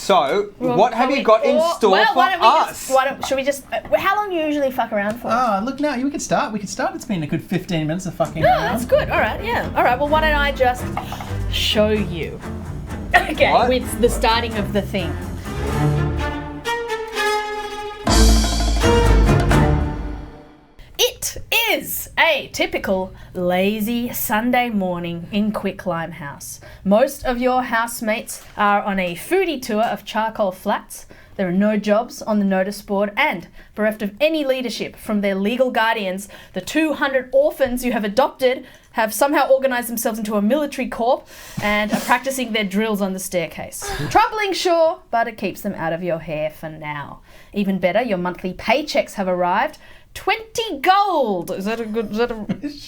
So, what have you got in store for us? Should we just... how long do you usually fuck around for? Oh, look, now we could start. It's been a good 15 minutes of fucking No, around. that's good. All right, yeah. All right, well, why don't I just show you? Okay, What? with the starting of the thing. It is a typical lazy Sunday morning in Quicklime House. Most of your housemates are on a foodie tour of charcoal flats. There are no jobs on the notice board, and bereft of any leadership from their legal guardians, the 200 orphans you have adopted have somehow organised themselves into a military corps and are practising their drills on the staircase. Troubling, sure, but it keeps them out of your hair for now. Even better, your monthly paychecks have arrived. 20 gold!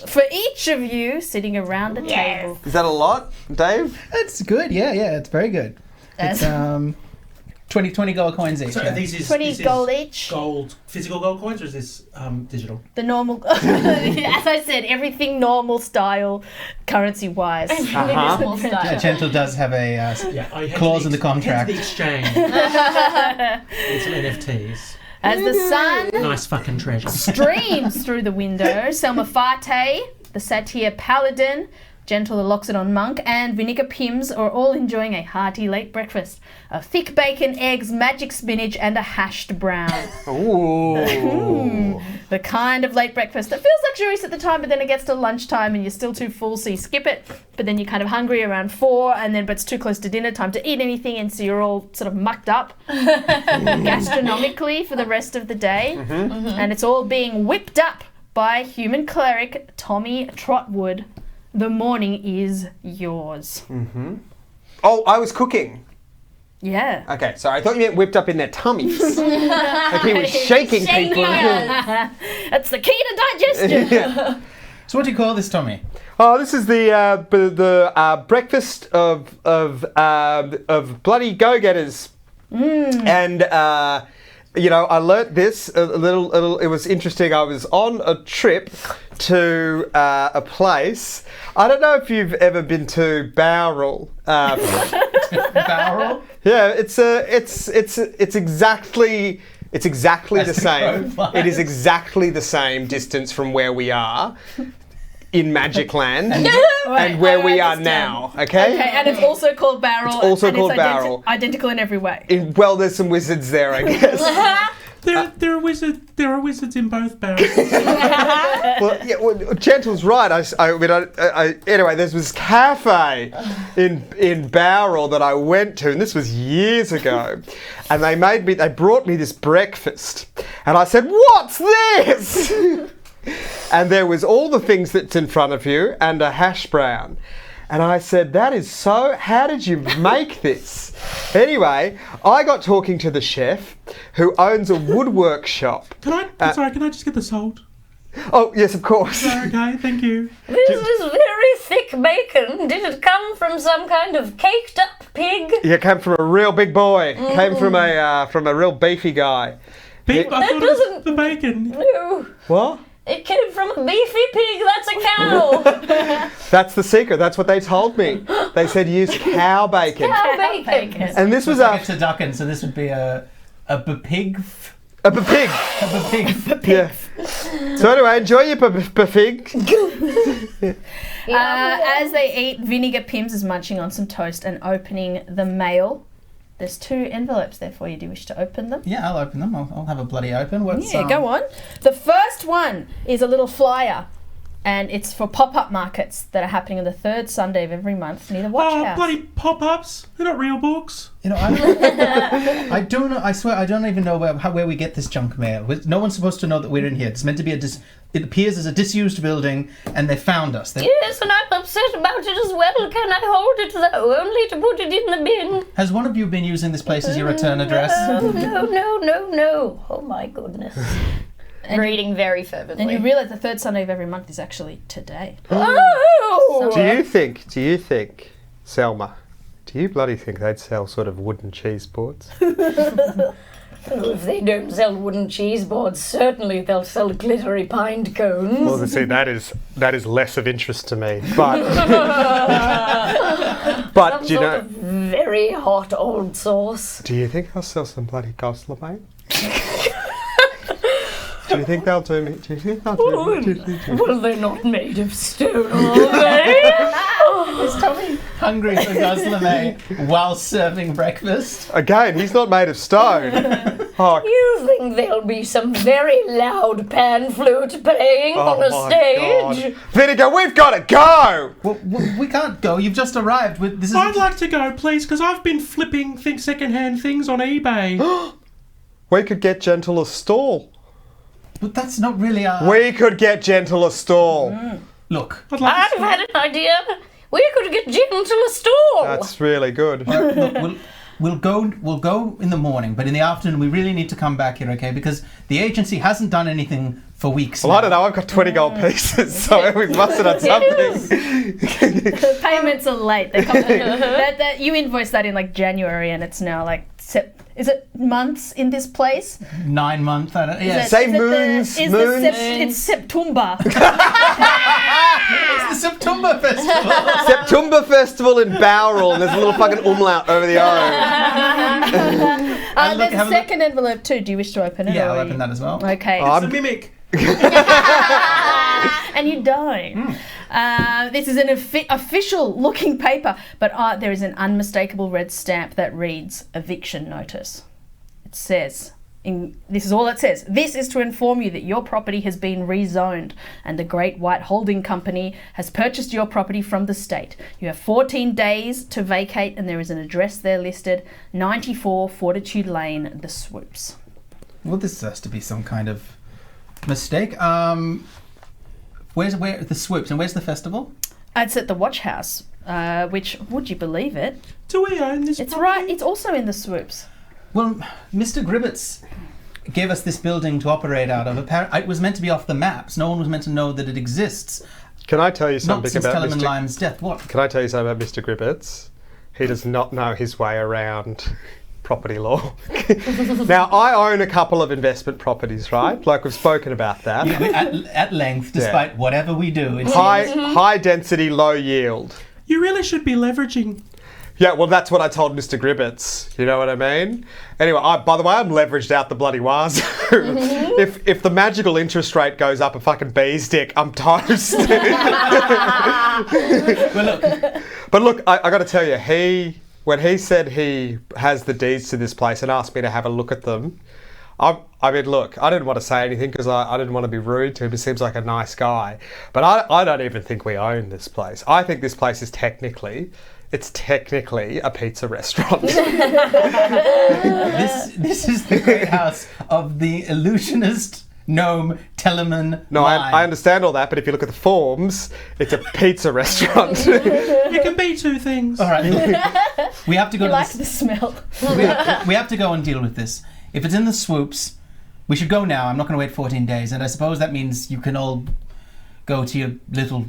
For each of you sitting around the table. Is that a lot, Dave? It's good, yeah, it's very good. It's 20 gold coins each. So yeah. this is 20 gold each. Gold, physical gold coins, or is this digital? The normal, as I said, everything normal style, currency-wise. Normal style. Yeah, Gentle does have a clause in the contract. The exchange. It's some NFTs. As the sun Nice fucking treasure. streams through the window, Selma Fate, the Satyr Paladin, Gentle the Loxodon Monk, and Vinegar Pims are all enjoying a hearty late breakfast of thick bacon, eggs, magic spinach, and a hashed brown. Ooh. The kind of late breakfast that feels luxurious at the time, but then it gets to lunchtime and you're still too full, so you skip it. But then you're kind of hungry around 4, and then but it's too close to dinner time to eat anything, and so you're all sort of mucked up gastronomically for the rest of the day. And it's all being whipped up by human cleric Tommy Trotwood. The morning is yours. Oh, I was cooking. Yeah. Okay, so I thought you meant whipped up in their tummies. Like he was shaking people. That's the key to digestion. Yeah. So what do you call this, Tommy? Oh, this is the breakfast of bloody go-getters. And I learnt this a little. It was interesting. I was on a trip to a place. I don't know if you've ever been to Bowral. Barrel? Yeah, it's exactly the same. It is exactly the same distance from where we are in Magic Land and where we are now. Okay, and it's also called Barrel. It's also and called it's Barrel. Identical in every way. Well, there's some wizards there, I guess. There are wizards in both barrels. Gentle's right. Anyway, there's this cafe in Bowral that I went to, and this was years ago. And they brought me this breakfast, and I said, "What's this?" And there was all the things that's in front of you and a hash brown. And I said, that is so, how did you make this? Anyway, I got talking to the chef who owns a woodwork shop. Can I just get the salt? Oh, yes, of course. Okay, thank you. This is very thick bacon. Did it come from some kind of caked up pig? Yeah, it came from a real big boy. Came from a real beefy guy. Beef? I thought it was the bacon. No. What? It came from a beefy pig. That's a cow. That's the secret. That's what they told me. They said use cow bacon. Cow bacon. And this was It's a duckin, so this would be a pig. a pig. A pig. Yeah. So anyway, enjoy your pig. As they eat, Vinegar Pims is munching on some toast and opening the mail. There's 2 envelopes there for you. Do you wish to open them? Yeah, I'll open them. I'll have a bloody open. Go on. The first one is a little flyer, and it's for pop-up markets that are happening on the 3rd Sunday of every month near the Watch House. Bloody pop-ups. They're not real books. I don't know. I swear, I don't even know where we get this junk mail. No one's supposed to know that we're in here. It's meant to be it appears as a disused building, and they found us. Yes, and I'm upset about it as well. Can I hold it though? Only to put it in the bin. Has one of you been using this place as your return address? No. Oh my goodness. Reading very fervently. And you realise the 3rd Sunday of every month is actually today. Oh! Do you think, Selma, do you bloody think they'd sell sort of wooden cheese boards? Oh, if they don't sell wooden cheese boards, certainly they'll sell glittery pine cones. Well, see, that is less of interest to me. But Some you sort know, of very hot old sauce. Do you think I'll sell some bloody gosler, mate? Do you think they'll do me? Do you think they'll do me? Well, they're not made of stone, are they? Is Tommy hungry for gosler while serving breakfast? Again, he's not made of stone. Oh, You think there'll be some very loud pan flute playing on a my stage? God. Vinegar, we've got to go! Well, we can't go. You've just arrived. This is. I'd like to go, please, because I've been flipping second-hand things on eBay. We could get Gentle a stall. But that's not really our. We could get Gentle a stall. Look. I'd like I've to had an idea. We could get Gentle a stall. That's really good. Look, we'll go in the morning, but in the afternoon we really need to come back here, okay? Because the agency hasn't done anything for weeks. Well, I don't know. I've got 20 gold pieces, so we must have done something. The payments are late. They come, that you invoiced that in like January, and it's now like is it months in this place? 9 months. I don't. Yeah. Say moons. It's September. It's the September Festival. September Festival in Bowral, and there's a little fucking umlaut over the O. There's a second envelope too. Do you wish to open it? Yeah, or I'll open that as well. Okay. It's a mimic. And you don't. This is an official looking paper, but there is an unmistakable red stamp that reads eviction notice. It says, this is all it says. This is to inform you that your property has been rezoned and the Great White Holding Company has purchased your property from the state. You have 14 days to vacate, and there is an address there listed, 94 Fortitude Lane, The Swoops. Well, this has to be some kind of mistake. Where the Swoops and where's the festival? It's at the Watch House, which, would you believe it? Do we own this It's property? right. It's also in the Swoops. Well, Mr. Gribbits gave us this building to operate out of. It was meant to be off the maps. No one was meant to know that it exists. Can I tell you Not something since about Telemann Mr. Lime's death. What? Can I tell you something about Mr. Gribbits? He does not know his way around property law. Now, I own a couple of investment properties, right? Like we've spoken about that. At length, despite whatever we do. It's High density, low yield. You really should be leveraging. Yeah, well, that's what I told Mr. Gribbits. You know what I mean? Anyway, by the way, I'm leveraged out the bloody wazoo. If the magical interest rate goes up a fucking bee's dick, I'm toast. But look, I got to tell you, when he said he has the deeds to this place and asked me to have a look at them, I mean, look, I didn't want to say anything because I didn't want to be rude to him. He seems like a nice guy. But I don't even think we own this place. I think this place is technically a pizza restaurant. This is the great house of the illusionist gnome Telemann. No, I understand all that, but if you look at the forms, it's a pizza restaurant. It can be two things. All right, we have to go You to like this. the smell. We have to go and deal with this. If it's in the Swoops, we should go now. I'm not going to wait 14 days, and I suppose that means you can all go to your little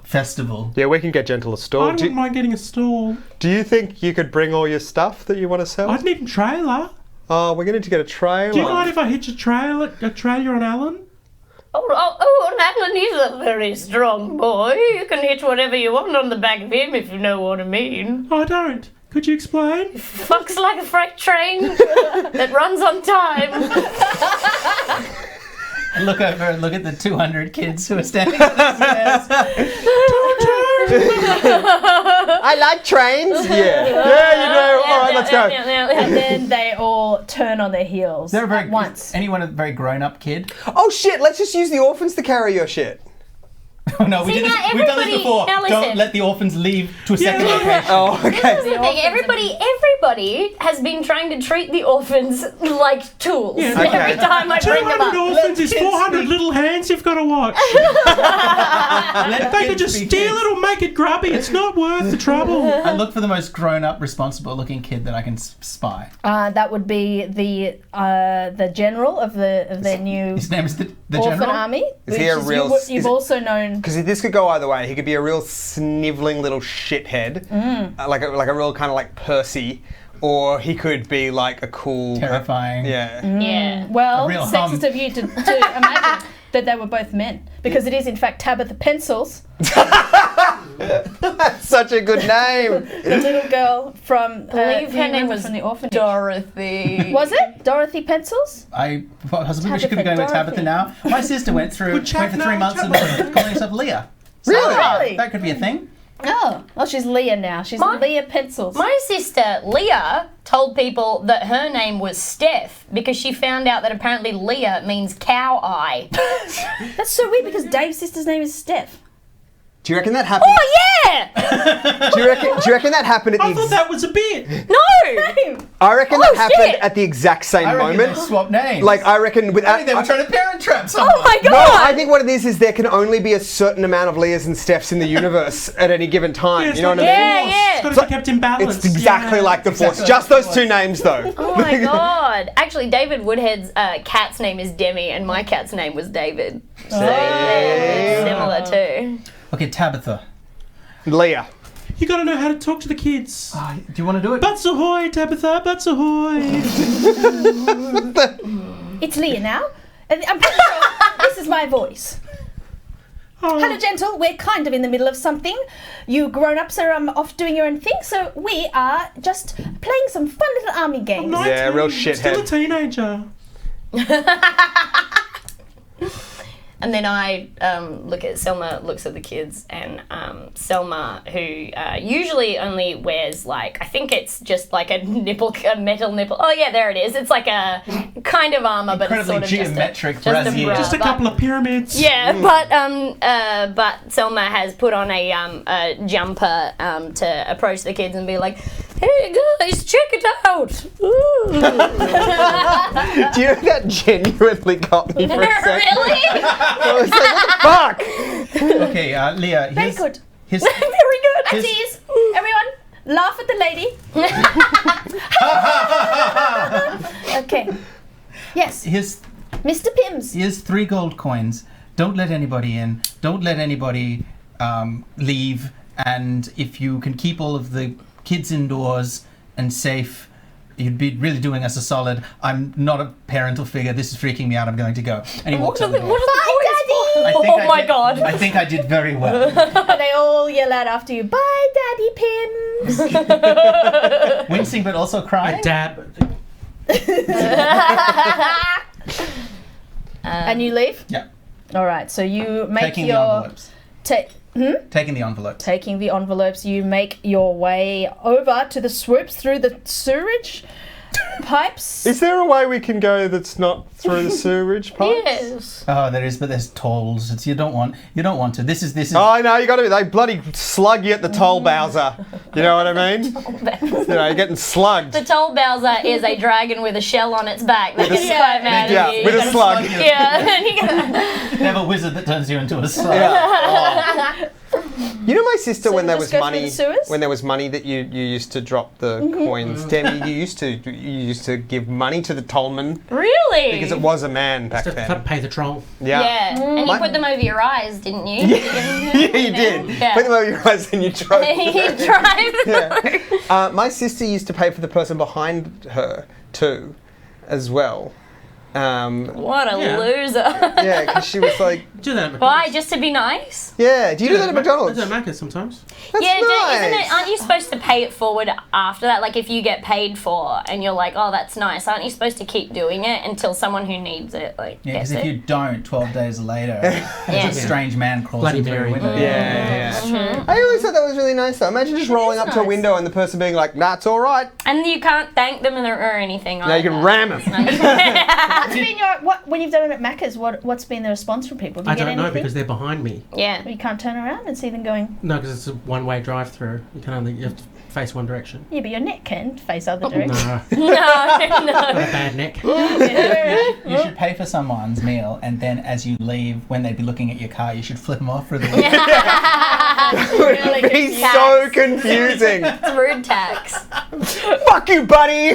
festival. Yeah, we can get Gentle a I stall. wouldn't mind getting a stall. Do you think you could bring all your stuff that you want to sell? I'd need a trailer. Oh, we're going to need to get a trailer. Do you mind if I hitch a trailer on Alan? Oh, and Alan is a very strong boy. You can hitch whatever you want on the back of him, if you know what I mean. I don't. Could you explain? Fucks like a freight train that runs on time. Look over and look at the 200 kids who are standing at the stairs. I like trains. Yeah, you do. All right, let's go. And then they all turn on their heels They're at once. Anyone a very grown-up kid? Oh shit! Let's just use the orphans to carry your shit. Oh no, we've done this everybody- before. now listen. Don't let the orphans leave to a second location. Oh, okay. Here's the thing, everybody has been trying to treat the orphans like tools. Yeah. Okay. Every time I bring them 200 up. orphans is kids 400 speak. little hands you've got to watch. They could just steal it or make it grubby. It's not worth the trouble. I look for the most grown-up, responsible-looking kid that I can spy. That would be the general of their new His name is the orphan general. army. Is he a which real- You've is it- also known. Because this could go either way. He could be a real snivelling little shithead, like a real kind of like Percy, or he could be like a cool, Terrifying. Yeah. Yeah. Well, A real sexist hum. of you to imagine. that they were both men, because it is in fact Tabitha Pencils, That's such a good name. the little girl from. I believe who you her name remember was from the orphanage. Dorothy. Was it Dorothy Pencils? I possibly she could be going with Tabitha, Tabitha now. My sister went for 3 months of calling herself Leah. Really? Really? That could be a thing. Oh, well, she's Leah now. She's Leah Pencils. My sister Leah told people that her name was Steph because she found out that apparently Leah means cow eye. That's so weird because Dave's sister's name is Steph. Do you reckon that happened? Oh yeah! Do you reckon that happened at the I thought that was a bit. No! I reckon that happened shit. at the exact same I reckon moment. they swapped names. Like I reckon I without. think they were trying to parent trap someone. Oh my god! No, I think what it is there can only be a certain amount of Leahs and Stephs in the universe at any given time. it's You know what I like mean? Yeah, yeah. It's got to be kept in balance. It's exactly like the Force. Exactly Just like the those two names, though. Oh my god. Actually, David Woodhead's cat's name is Demi and my cat's name was David. So yeah, it's similar too. Okay, Tabitha. Leah. You got to know how to talk to the kids. Do you want to do it? Butts ahoy, Tabitha, butts ahoy. It's Leah now. And I'm pretty sure this is my voice. Oh, Hello, gentle. We're kind of in the middle of something. You grown-ups are off doing your own thing, so we are just playing some fun little army games. 19, Yeah, real Still a shithead. teenager. And then I look at Selma, looks at the kids, and Selma, who usually only wears like, I think it's just like a metal nipple. Oh yeah, there it is. It's like a kind of armor, but it's Incredibly sort of geometric just a brassiere. bra. Just a But- couple of pyramids. Yeah, but Selma has put on a jumper to approach the kids and be like, "Hey guys, check it out!" Ooh. Do you know that genuinely got me for a second? Really? I was like, what the fuck? Okay, Leah. Very good. Here's, Very good. At ease. Everyone, laugh at the lady. Okay. Yes, here's Mr. Pims. Here's 3 gold coins. Don't let anybody in. Don't let anybody leave. And if you can keep all of the kids indoors and safe, you'd be really doing us a solid. I'm not a parental figure. This is freaking me out. I'm going to go. And he walks out the door. What are the Bye, coins Daddy. for? I think Oh I my did- god. I think I did very well. And they all yell out after you, "Bye, Daddy Pims." Wincing but also crying. Dad. And you leave? Yeah. All right, so you make Taking the your... envelopes. Taking the envelopes. Taking the envelopes, you make your way over to the swoops through the sewerage pipes. Is there a way we can go that's not through the sewerage pipes? Yes. Oh, there is, but there's tolls. It's you don't want to. This is. Oh no, you got to. They bloody slug you at the toll Bowser. You know what I mean? You know, you're getting slugged. The toll Bowser is a dragon with a shell on its back. That is quite mad Yeah, at you. with a slug. Yeah. And you go, They have a wizard that turns you into a slug. Yeah. You know, my sister, So when you there just was go through money, the sewers? when there was money that you used to drop the coins. Demi, you used to give money to the tollman really? because it was a man back To then. pay the troll. Yeah. Yeah. And you My- put them over your eyes, didn't you? Yeah, you did. Yeah. Put them over your eyes and you drove. You drive Yeah. My sister used to pay for the person behind her too, as well. What a Yeah. loser. Yeah, because she was like, Do that at Why? McDonald's. Just to be nice? yeah. Do you do that at I McDonald's? do that at Macca's sometimes. That's Yeah, nice. isn't it? Aren't you supposed to pay it forward after that? Like if you get paid for and you're like, oh, that's nice. Aren't you supposed to keep doing it until someone who needs it Yeah, gets because if it? you don't, 12 days later, Yeah. a strange man crawls Bloody in through a Mary. window. Yeah. I always thought that was really nice though. Imagine just rolling up to a nice. window and the person being like, "Nah, it's all right." And you can't thank them or anything. Now you can ram them. What's been your, when you've done it at Macca's, what's been the response from people? Do you I get don't know anything? because they're behind me. Yeah. You can't turn around and see them going, No, because it's a one-way drive-through. You have to face one direction. yeah, but your neck can face other directions. No, No, got no. a bad neck. You should pay for someone's meal, and then as you leave, when they'd be looking at your car, you should flip them off for the week. Really It'd be confused. so confusing. It's rude tax. Fuck you, buddy.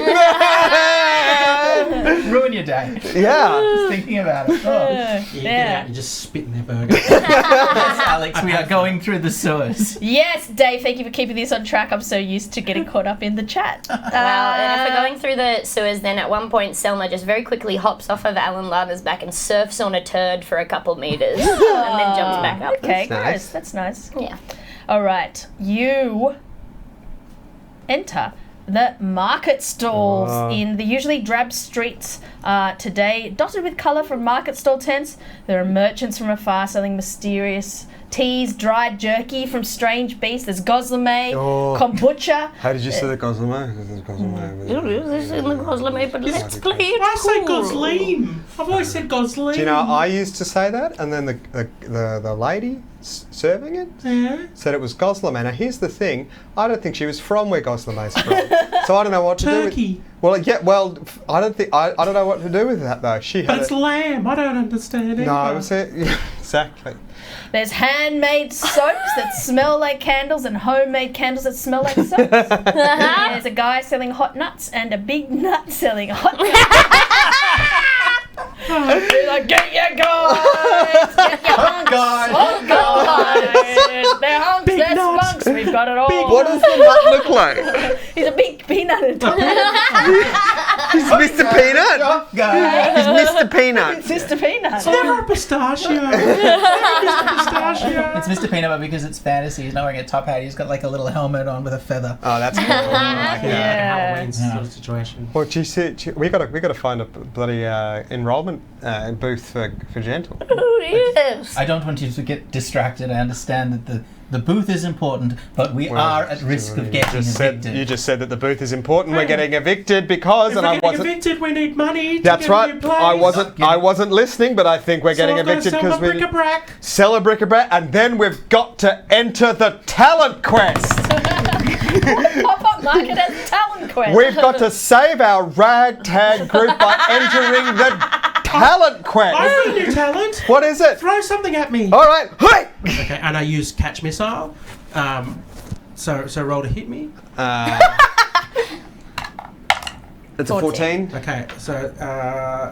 Ruin your day. Yeah. Just thinking about it. Oh. Yeah, get out and just spit in their burger. Yes, Alex, we are going through the sewers. Yes, Dave, thank you for keeping this on track. I'm so used to getting caught up in the chat. Well, and if we're going through the sewers, then at one point Selma just very quickly hops off of Alan Lana's back and surfs on a turd for a couple meters and then jumps back up. Okay, That's nice. nice. That's nice. Yeah. All right, you enter the market stalls in the usually drab streets today, dotted with colour from market stall tents. There are merchants from afar selling mysterious teas, dried jerky from strange beasts. There's gozleme, kombucha. How did you say the Gossamer? This is in the Goslame, but let's play it I say cool. Gosleem. I've always said Gosleem. Do you know, I used to say that, and then the lady serving it said it was Goslamay. Now here's the thing, I don't think she was from where Goslamay's from, so I don't know what to Turkey. do with. Well, yeah, well, I don't know what to do with that though. She But had it's lamb. I don't understand it. no, it was exactly. There's handmade soaps that smell like candles and homemade candles that smell like soaps. There's a guy selling hot nuts and a big nut selling hot nuts. Be like, get your guys! Get your hunks! guys! Hunk guys! They're hunks, Big they're nuts. spunks, we've got it all. Big What does the nut look like? He's a big peanut. He's Mr. Peanut. Oh, God. He's Mr. Peanut. Mr. Peanut. Never a pistachio. Never a pistachio. It's Mr. Peanut, but because it's fantasy, he's not wearing a top hat. He's got like a little helmet on with a feather. Oh, that's cool. Yeah. Halloween sort of situation. Well, do you see? We got to find a bloody enrollment booth for Gentle. Oh, yes. I don't want you to get distracted. I understand that the booth is important, but we are at risk of getting evicted. You just said that the booth is important. We're getting evicted because, If and we're I getting wasn't. evicted, we need money. That's to get a right. new place. I wasn't listening, but I think we're getting so evicted because because we bric-a-brac. sell a bric-a-brac, and then we've got to enter the talent quest. Pop-up market has talent quest. We've got to save our ragtag group by entering the talent quest. I've got a new talent. What is it? Throw something at me. All right. Hey! Okay, and I use catch missile. So roll to hit me. It's a 14. Okay, so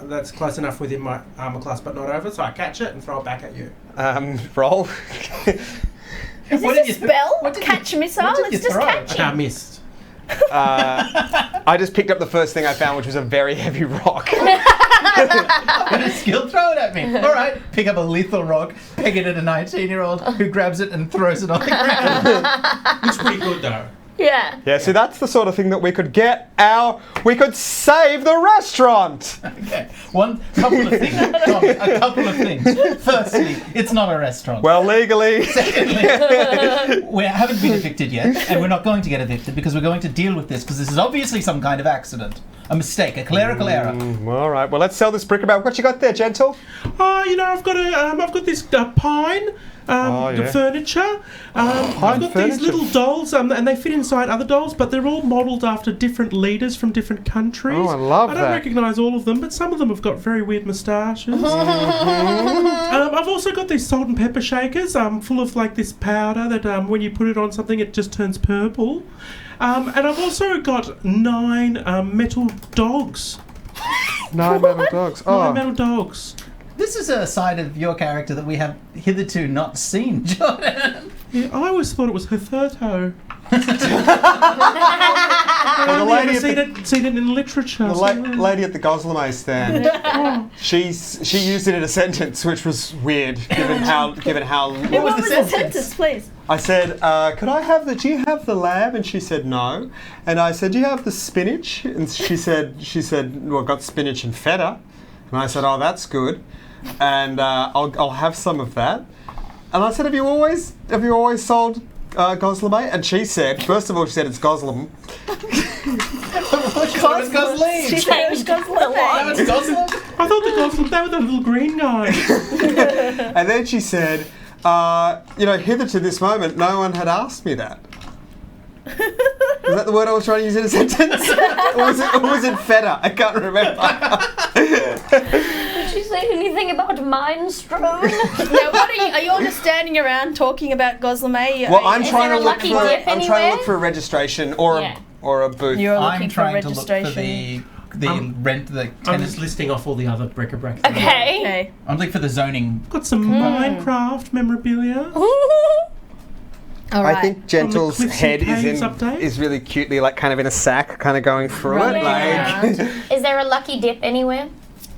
that's close enough within my armor class, but not over. So I catch it and throw it back at you. Roll. Is What this did a you- spell? what did you- Catch missile? what did It's you just throw? catching. Okay, I missed. I just picked up the first thing I found, which was a very heavy rock. What a skill, throw it at me. All right, pick up a lethal rock, peg it at a 19-year-old who grabs it and throws it on the ground. Looks pretty good though. Yeah. Yeah, see, that's the sort of thing that we could we could save the restaurant. Okay, one couple of things. Tom, a couple of things. Firstly, it's not a restaurant. Well, legally. Secondly, we haven't been evicted yet, and we're not going to get evicted because we're going to deal with this because this is obviously some kind of accident, a mistake, a clerical error. All right, well, let's sell this bric-a-brac. What you got there, Gentle? I've got this pine. yeah. Furniture. I've got these furniture. little dolls, and they fit inside other dolls, but they're all modelled after different leaders from different countries. Oh, I love I don't that. recognise all of them, but some of them have got very weird moustaches. I've also got these salt and pepper shakers, full of like this powder that when you put it on something, it just turns purple. And I've also got 9 metal dogs. 9 metal dogs. 9 metal dogs. This is a side of your character that we have hitherto not seen, Jordan. Yeah, I always thought it was Hitherto. Well, the lady I've at seen it in literature. the lady at the Goslamay stand, Oh. she used it in a sentence, which was weird, given how. What was the sentence, please? I said, do you have the lamb? And she said, no. And I said, do you have the spinach? And she said, well, I've got spinach and feta. And I said, oh, that's good. And I'll have some of that. And I said, have you always sold Goslamay? And she said, first of all, she said it's Goslam. It's Gosling. She said it was No, it's Gosling. I thought the Gosling, they were the little green guys. And then she said, hither to this moment, no one had asked me that. Was that the word I was trying to use in a sentence? or was it feta? I can't remember. Did she say anything about Mind Strewn? Now, are you all just standing around talking about Goslamay? Well, I'm Is trying there to a look lucky for dip a anywhere? registration or Yeah. a booth. You're I'm looking for trying to look registration. for the rent the I'm tennis. just listing off all the other bric-a-brac. Okay. Okay. I'm looking for the zoning. Got some Minecraft memorabilia. All right. I think Gentle's Cliffs and head Caves update? is really cutely like kind of in a sack, kind of going through Rolling it. Like, around. Is there a lucky dip anywhere?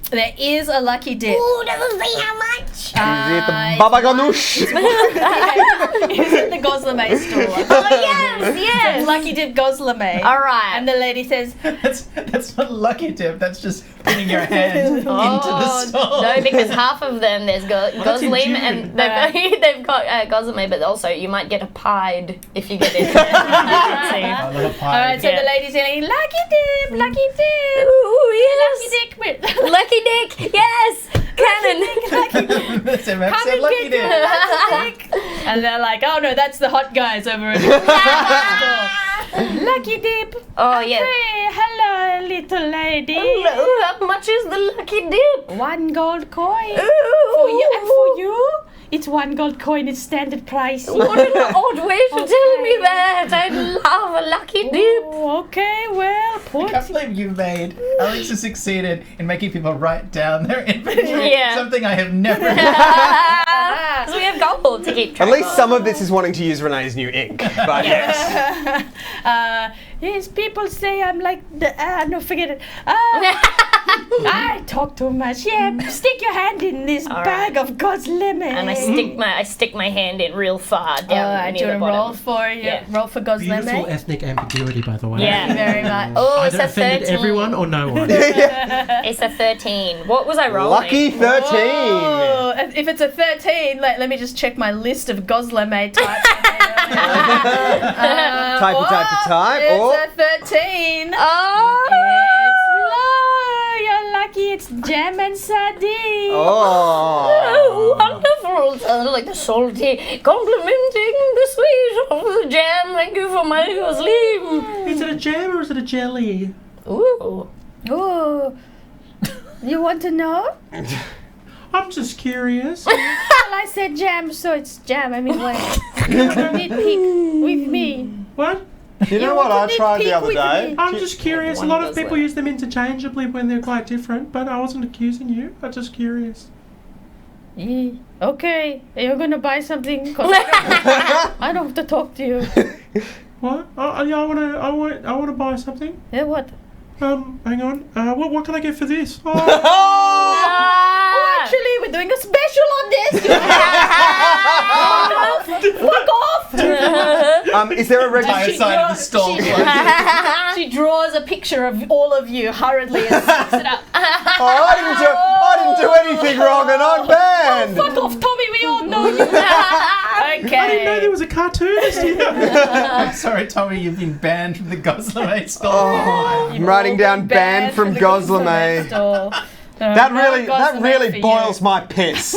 There is a lucky dip. Ooh, doesn't say how much. is it the Baba Ganoush? Is it the Goslamay store? Oh, yes. Lucky dip Goslamay. All right. And the lady says, That's not a lucky tip. That's just putting your hand into the store. No, because half of them there's that's in Goslim June. and they've got Goslamay, but also you might get a pied if you get it. See? A little pie. all right, so Yeah. the lady's yelling, lucky dip, lucky dip. Ooh, yes. Lucky dick. Lucky dick, yes. Cannon. That's it, man. Come Said and lucky get dip. your lucky dick. And they're like, oh no, that's the hot guys over at the store. Lucky dip. Oh, yeah. Hey, hello, little lady. How much is the lucky dip? 1 gold coin. Ooh. For you and for you, it's 1 gold coin. It's standard price. What an odd way to tell me that. I love a lucky dip. Okay, well, I put. can't believe you made. Alex has succeeded in making people write down their inventory. Yeah. Something I have never done. Because we have gold to keep track At least of. some of this is wanting to use Renee's new ink. But yes. Yes, people say I'm like the. No, forget it. I talk too much. Yeah, stick your hand in this All bag of God's lemon. And I stick my hand in real far down Alright, do you near the want to roll bottom. for Yeah. roll for God's Beautiful lemon? ethnic ambiguity, by the way. Yeah. Thank you very much. Oh, Either it's a offended 13. everyone or no one. It's a 13. What was I rolling? Lucky 13. Oh, if it's a 13, let me just check my list of Goslamay types. Type. It's a 13. Oh! It's low. You're lucky. It's jam and sardine. Oh. Wonderful. Sounds like the salty, complimenting the sweet of the jam. Thank you for my sleep. Is it a jam or is it a jelly? Ooh. Ooh. You want to know? I'm just curious. Well, I said jam, so it's jam. I mean, wait. Nitpick with me. What? You know what I want to tried the nitpick other with day? me? I'm just curious. A One lot does of people that. use them interchangeably when they're quite different, but I wasn't accusing you. I'm just curious. Yeah. Okay, you're gonna buy something? 'Cause I don't have to talk to you. What? Oh, yeah, I wanna buy something. Yeah, what? Hang on. What can I get for this? Oh, Oh, actually, we're doing a special on this. Fuck off! Is there a Entire registry? side of the stall. She draws a picture of all of you hurriedly and sticks it up. Oh, I didn't do anything wrong and I'm banned. Fuck off, Tommy. We all know you. Okay. I didn't know there was a cartoonist here. I'm sorry, Tommy, you've been banned from the Goslamay store. I'm writing down banned from Goslamay. That really boils my piss.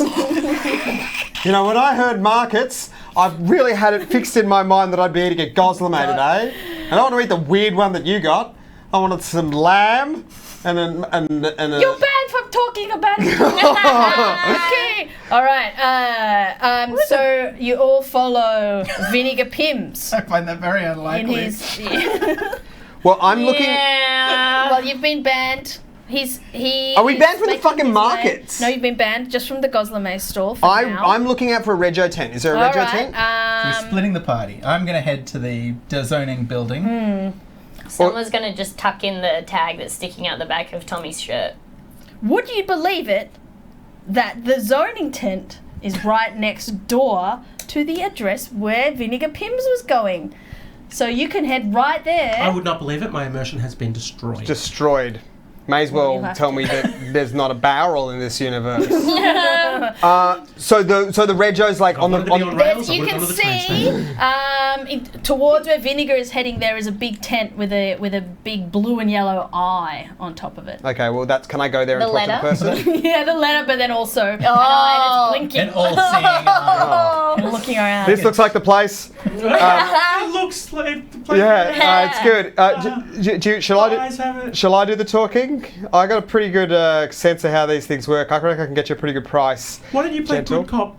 You know, when I heard markets, I really had it fixed in my mind that I'd be eating a Goslamay today. And I don't want to eat the weird one that you got. I wanted some lamb and a You're banned from talking about it. Okay. All right. So you all follow Vinegar Pims I find that very in unlikely. his. Well, I'm looking. Yeah. Well, you've been banned. He. Are we is banned from the making fucking his markets? way- No, you've been banned just from the Goslamay store for now. I'm looking out for a rego tent. Is there a All rego tent? right. We're splitting the party. I'm going to head to the zoning building. Someone's gonna just tuck in the tag that's sticking out the back of Tommy's shirt. Would you believe it that the zoning tent is right next door to the address where Vinegar Pims was going? So you can head right there. I would not believe it. My immersion has been destroyed. Destroyed. May as Well, well you have tell to. me that there's not a barrel in this universe. So the rego's like on the. wanted to be on rails. There's, you I can would've gone to the train see towards where Vinegar is heading. There is a big tent with a big blue and yellow eye on top of it. Okay, well can I go there and The talk to the letter? person? Yeah, the letter, but then also an eye Oh. that's blinking, And all seeing eye. and looking around. This looks like the place. It looks like the place. Yeah, it's good. Shall I do the talking? I got a pretty good sense of how these things work. I reckon I can get you a pretty good price. Why don't you play Gentle. good cop?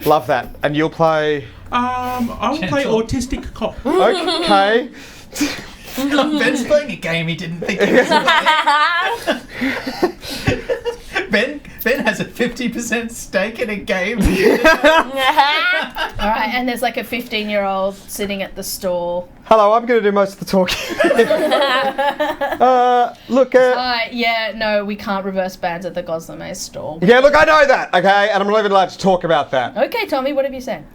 Love that. And you'll play. I will play Gentle. autistic cop. Okay. Ben's playing a game he didn't think he was playing. Ben has a 50% stake in a game. All right, and there's like a 15-year-old sitting at the stall. Hello, I'm going to do most of the talking. Look, Yeah, no, we can't reverse bands at the Goslamay stall. yeah, look, I know that, okay, and I'm not even allowed to talk about that. Okay, Tommy, what have you said?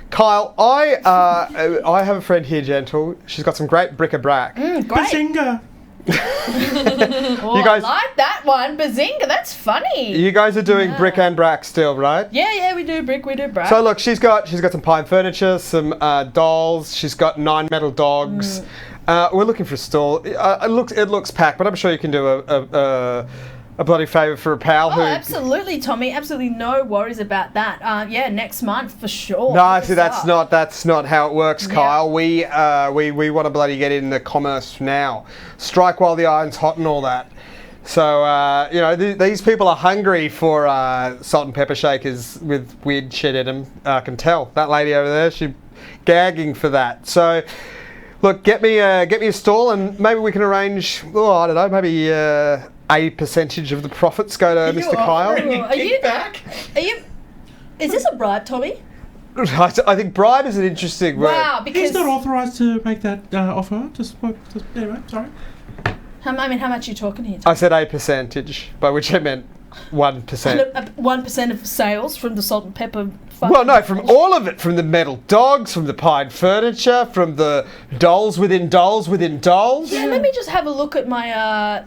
Kyle, I have a friend here, Gentle. She's got some great bric-a-brac. Great. Bazinga. Oh, You guys- I like that one. Bazinga, that's funny. You guys are doing brick and brack still, right? Yeah, we do brick, we do brack. So look, she's got some pine furniture, some dolls. She's got 9 metal dogs. We're looking for a stall. It looks packed, but I'm sure you can do a bloody favour for a pal who. Oh, absolutely, Tommy. Absolutely no worries about that. Yeah, next month for sure. No, Look see, us up. that's not how it works, Kyle. We want to bloody get in the commerce now. Strike while the iron's hot and all that. So these people are hungry for salt and pepper shakers with weird shit in them. I can tell that lady over there. She's gagging for that. So. Look, get me a stall, and maybe we can arrange. Oh, I don't know, maybe a percentage of the profits go to Mr. Kyle. Are you? Is this a bribe, Tommy? I think bribe is an interesting word. Wow, because He's not authorised to make that offer. Anyway, sorry. how much are you talking here? I said a percentage, by which I meant 1%. 1% of sales from the salt and pepper. Well, no, from all of it, from the metal dogs, from the pine furniture, from the dolls within dolls within dolls. Yeah, let me just have a look at my.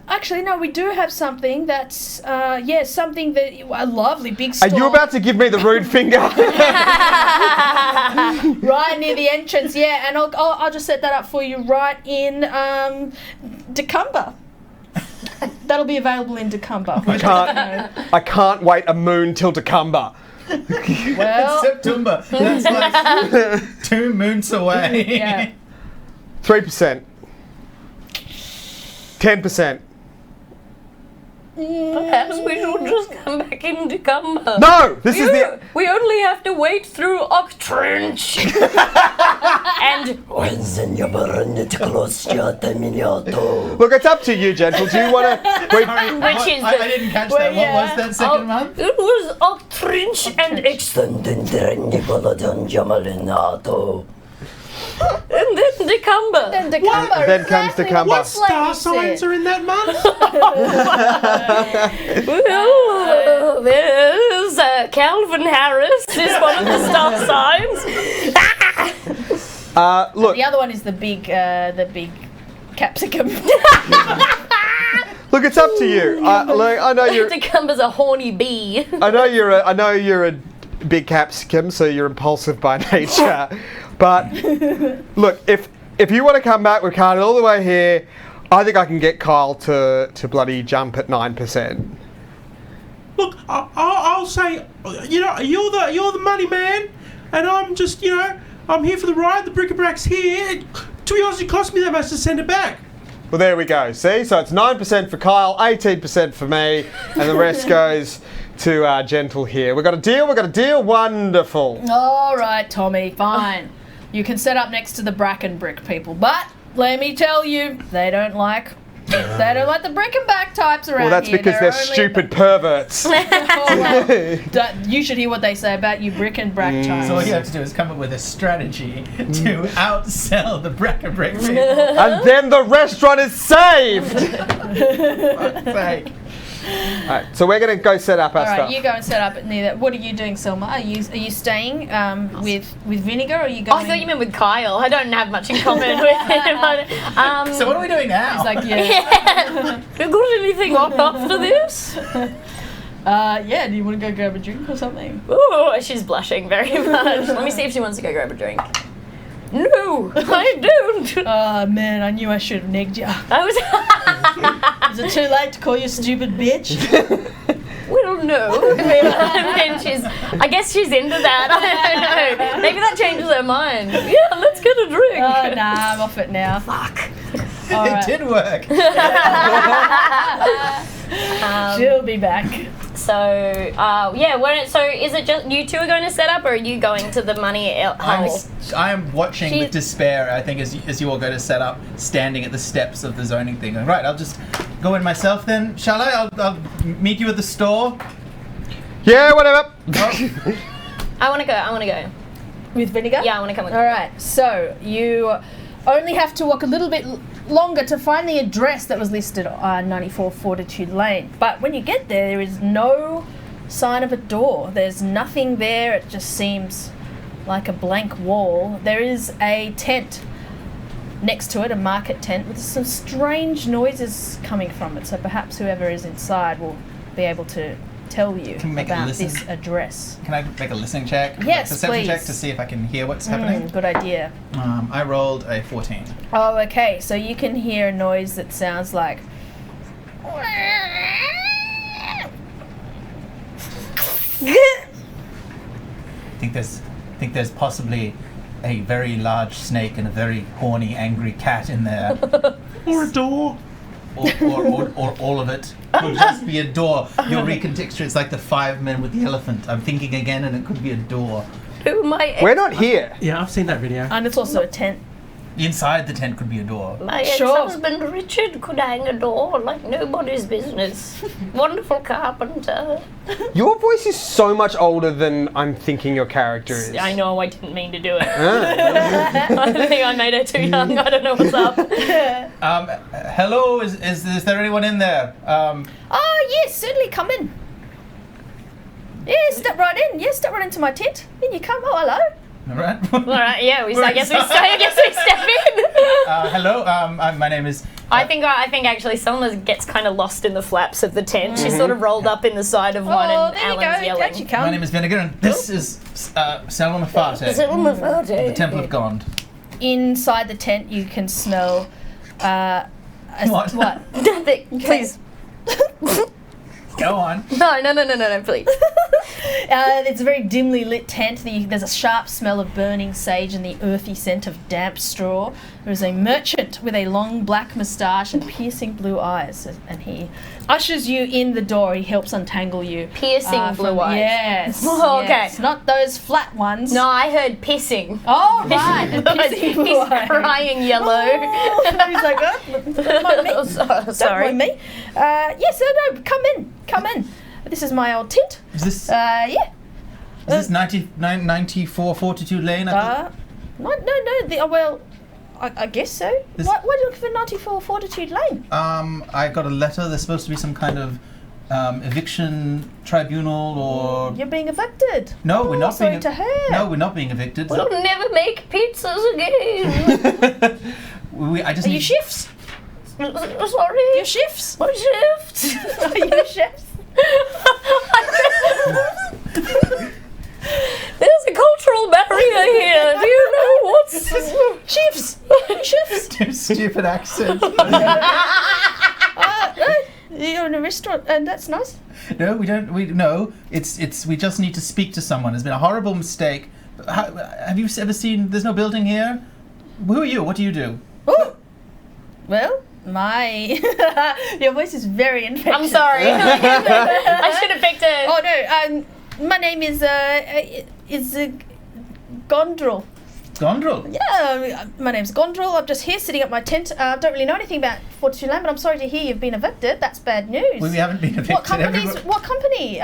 Actually, no, we do have something that's. Something that a lovely big Are store. you about to give me the rude finger? Right near the entrance, yeah, and I'll just set that up for you right in December. That'll be available in December. I can't wait a moon till December. Well, September. That's like 2 moons away. yeah. 3%. 10%. Perhaps we should just come back in December. No! This is the... We only have to wait through Octrench. And Look, it's up to you, Gentle. Do you want to... which is I didn't catch that. yeah. What was that second month? it was Octrench and and then December. Then December. Then comes December. What's Star signs are in that month? Well, there's Calvin Harris is one of the star signs. Look, The other one is the big capsicum. look, it's up to you. Look, I know you're... December's a horny bee. I know you're a big capsicum, so you're impulsive by nature. But look, if you want to come back with Carly all the way here, I think I can get Kyle to bloody jump at 9%. Look, I'll say, you're the money man, and I'm just, I'm here for the ride. The bric-a-brac's here. To be honest, it cost me that much to send it back. Well, there we go. See, so it's 9% for Kyle, 18% for me, and the rest goes to Gentle here. We got a deal. Wonderful. All right, Tommy, fine. You can set up next to the Bracken brick people, but let me tell you, they don't like the brick and back types around Well, that's here. because they're stupid perverts. You should hear what they say about you brick and brack types. So all you have to do is come up with a strategy to outsell the bric-a-brac people. And then the restaurant is saved. Fuck's sake. Alright, so we're going to go set up our All right, stuff. you go and set up near that. What are you doing, Selma? Are you staying with Vinegar, or are you Oh, going? I thought you meant with Kyle. I don't have much in common with him. So what are we doing now? He's like, yeah. Yeah. You got anything on after this? Yeah. Do you want to go grab a drink or something? Oh, she's blushing very much. Let me see if she wants to go grab a drink. No, I don't. Oh man, I knew I should have negged you. I was. Is it too late to call you a stupid bitch? Well, no. I guess she's into that. I don't know. Maybe that changes her mind. Yeah, let's get a drink. Oh nah, I'm off it now. Fuck. All right. It did work. She'll be back. So so is it just you two are going to set up, or are you going to the money hole? I am watching with despair, I think, as you all go to set up, standing at the steps of the zoning thing. Right, I'll just go in myself then, shall I? I'll meet you at the store. Yeah, whatever. Oh. I want to go. With vinegar? Yeah, I want to come with. All right, so you only have to walk a little bit longer to find the address that was listed on 94 Fortitude Lane. But when you get there is no sign of a door. There's nothing there. It just seems like a blank wall. There is a tent next to it, a market tent, with some strange noises coming from it. So perhaps whoever is inside will be able to tell you about this address. Can I make a listening check? Yes, Perception please. check to see if I can hear what's happening? Good idea. I rolled a 14. Oh, okay. So you can hear a noise that sounds like. I think there's possibly a very large snake and a very horny, angry cat in there. Or a door. Or all of it. Could just be a door. Your recontexture is like the 5 men with the elephant. I'm thinking again, and it could be a door. We're not here. Yeah, I've seen that video. And it's also a tent. Inside the tent could be a door. My ex-husband Richard could hang a door like nobody's business. Wonderful carpenter. Your voice is so much older than I'm thinking your character is. I know, I didn't mean to do it. I think I made her too young. I don't know what's up. Hello, is there anyone in there? Oh, yes, certainly come in. Yeah, step right in. Yeah, step right into my tent. In you come. Oh, hello. All right. All right, yeah, I guess we step in. Hello, my name is... I think actually Selma gets kind of lost in the flaps of the tent. She's sort of rolled up in the side of one, and there Alan's you go. yelling. Out you come. My name is Vinegar, and this is Selma Farte, Selma Farte. the Temple of God. Inside the tent, you can smell. What? What? Nothing. Please. Go on. No, please. It's a very dimly lit tent. There's a sharp smell of burning sage and the earthy scent of damp straw. There is a merchant with a long black moustache and piercing blue eyes, and he ushers you in the door. He helps untangle you. Piercing blue eyes. Yes. Oh, okay. Yes. Not those flat ones. No, I heard pissing. Oh, right. and piercing blue He's eyes. crying yellow. Oh, he's like, don't mind me. Don't Sorry. mind me. Yes, no, come in. This is my old tent. Is this Yeah. is this 94 Fortitude Lane? Well, I guess so. Why are you looking for 94 Fortitude Lane? I got a letter. There's supposed to be some kind of eviction tribunal or... You're being evicted. No, we're not sorry being... to hear. No, we're not being evicted. We'll never make pizzas again. I just Are need... you chefs? Sorry? You're chefs? What shift? Are you chefs? There's a cultural barrier here. Do you know what's... Chefs? Chefs? Too stupid accent. You're in a restaurant, and that's nice. No, we don't. No, it's. We just need to speak to someone. It's been a horrible mistake. Have you ever seen? There's no building here. Who are you? What do you do? Oh, well, your voice is very infectious. I'm sorry. I should have picked it. Oh no, my name is Gondrel. Gondrel. Yeah, my name's Gondrel. I'm just here sitting at my tent. I don't really know anything about Fortitude Lane, but I'm sorry to hear you've been evicted. That's bad news. We haven't been evicted. What company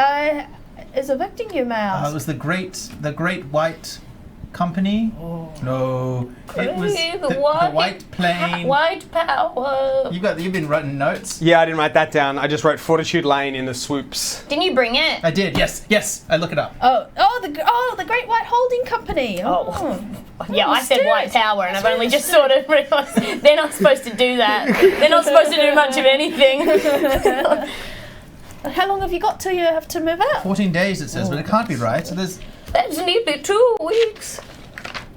is evicting you, may I ask? It was the Great White Company. Oh. No, it was The the White Plane. White power. You've been writing notes. Yeah, I didn't write that down. I just wrote Fortitude Lane in the swoops. Didn't you bring it? I did. Yes. I look it up. The Great White Holding Company. Oh. Yeah, I said white power, and I've only just sort of realised they're not supposed to do that. They're not supposed to do much of anything. How long have you got till you have to move out? 14 days it says, but it can't be right. So there's. That's nearly 2 weeks.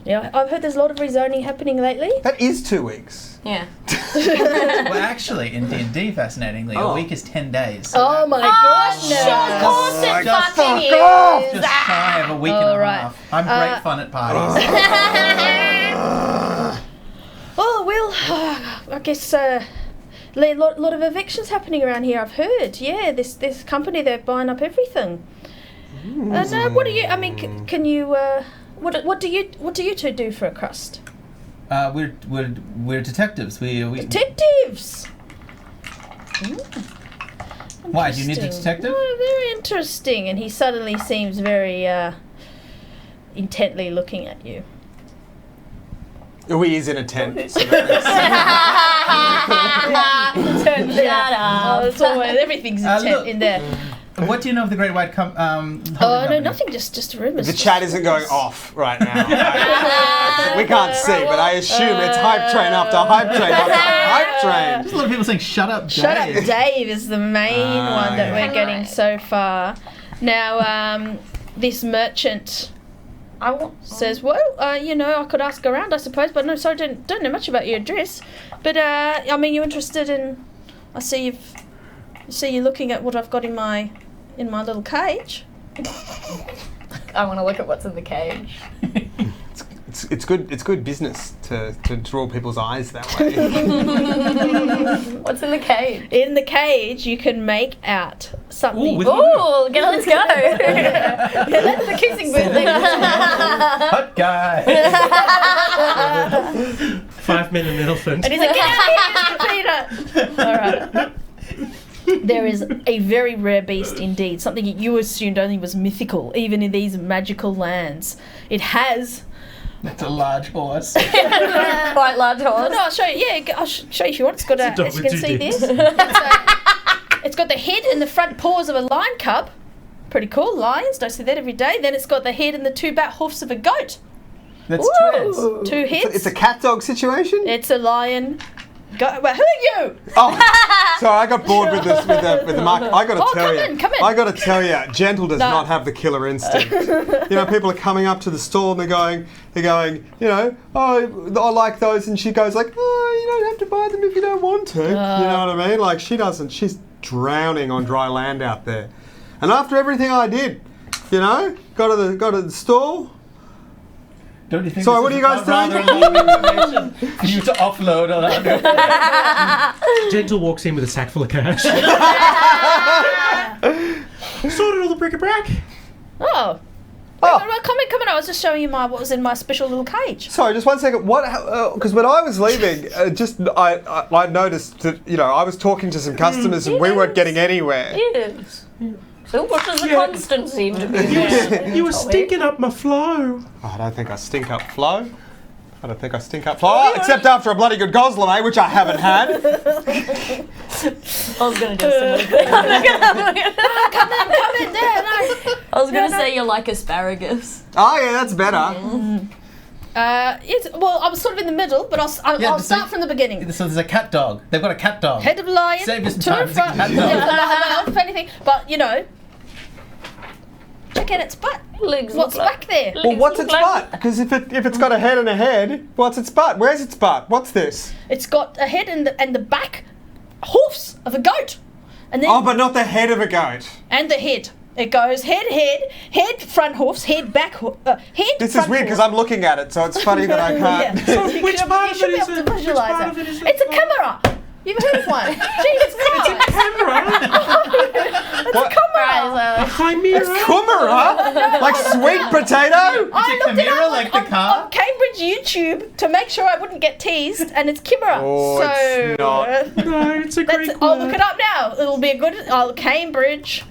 Yeah, I've heard there's a lot of rezoning happening lately. That is 2 weeks. Yeah. Well, actually, in D&D, fascinatingly, a week is 10 days. Oh my gosh! Of course it Just fucking fuck off! is. Just shy of a week and a right. half. I'm great fun at parties. Oh well, I guess lot of evictions happening around here. I've heard. Yeah, this company, they're buying up everything. And what do you? I mean, can you? What do you two do for a crust? We're detectives. We Detectives. Why? Do you need a detective? Oh, very interesting. And he suddenly seems very intently looking at you. Oh, he is in a tent. So Shut up. It's always, everything's in there. What do you know of the Great White Oh no, nothing. Just rumours. the chat isn't going off right now. We can't see, but I assume it's hype train after hype train after hype train. There's a lot of people saying, "Shut up, Dave." Shut up, Dave is the main one that we're getting so far. Now, this merchant says, "Well, I could ask around, I suppose, but no, sorry, don't know much about your address. But I mean, you're interested in? I see you're looking at what I've got in my little cage." I want to look at what's in the cage. It's good business to draw people's eyes that way. What's in the cage? In the cage, you can make out something. With Ooh, let's go. That's the kissing booth thing. hot guy. 5 men and an elephant. And he's like, "Get out of here, Mr. Peter!" All right. There is a very rare beast indeed, something that you assumed only was mythical, even in these magical lands. It has... That's a large horse. Quite large horse. No, I'll show you. Yeah, I'll show you if you want. It's got It's a dog as you with can two see dicks. this. It's got the head and the front paws of a lion cub. Pretty cool. Lions, don't see that every day. Then it's got the head and the two back hoofs of a goat. That's Ooh. Two heads. It's a cat dog situation. It's a lion. Well, who are you? Oh, sorry, I got bored with this with the market. I got to tell you, come in. I got to tell you, Gentle does No. not have the killer instinct. People are coming up to the store and they're going, oh, I like those, and she goes like, oh, you don't have to buy them if you don't want to. You know what I mean? Like she doesn't. She's drowning on dry land out there. And after everything I did, got to the store. Don't you think? Sorry, this what is are you guys rather doing? a lot of information for you to offload on our Gentle walks in with a sack full of cash. Sorted all the bric-a-brac. Oh. Well, come in. I was just showing you what was in my special little cage. Sorry, just 1 second. Because when I was leaving, I noticed that I was talking to some customers and we weren't getting anywhere. Yes. So what does the constant seem to be? You were stinking up my flow. I don't think I stink up flow. Except after a bloody good Goslem, which I haven't had. I was going to do a similar thing. Come in there. No. I was going to say you're like asparagus. Oh yeah, that's better. Yes. Well, I was sort of in the middle, but I'll start from the beginning. So there's a cat dog. They've got a cat dog. Head of lion. Save us two some time. in front. It's a cat dog. Well, if anything, but check out its butt. Legs What's look like- back there? Well, what's its butt? Because if it's got a head and a head, what's its butt? Where's its butt? What's this? It's got a head and the back hoofs of a goat, and then Oh, but not the head of a goat. and the head. It goes head, front hoofs, head, back head. This is front weird because hoofs. I'm looking at it, so it's funny that I can't. Yeah. So which part of it is it? Which Visualize part it. of it is it? It's a chimera. You ever heard of one? Jesus Christ! Camera. What? A chimera. Chimera? Like sweet potato? I It's a looked it chimera up like on the car? Cambridge YouTube to make sure I wouldn't get teased, and it's chimera. Oh, so it's not. No, it's a Greek I'll word. look it up now. It'll be a good Cambridge.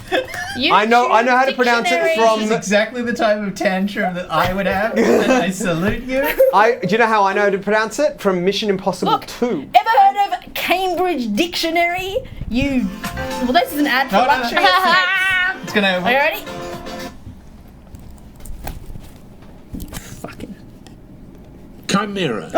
YouTube I know how to pronounce it dictionary. from- This is exactly the type of tantrum that I would have, and I salute you. Do you know how I know how to pronounce it? From Mission Impossible Look, 2. ever heard of Cambridge Dictionary? Well, this is an ad for No, no, no. luxury snacks. It's gonna. Are you ready? Fucking. Chimera.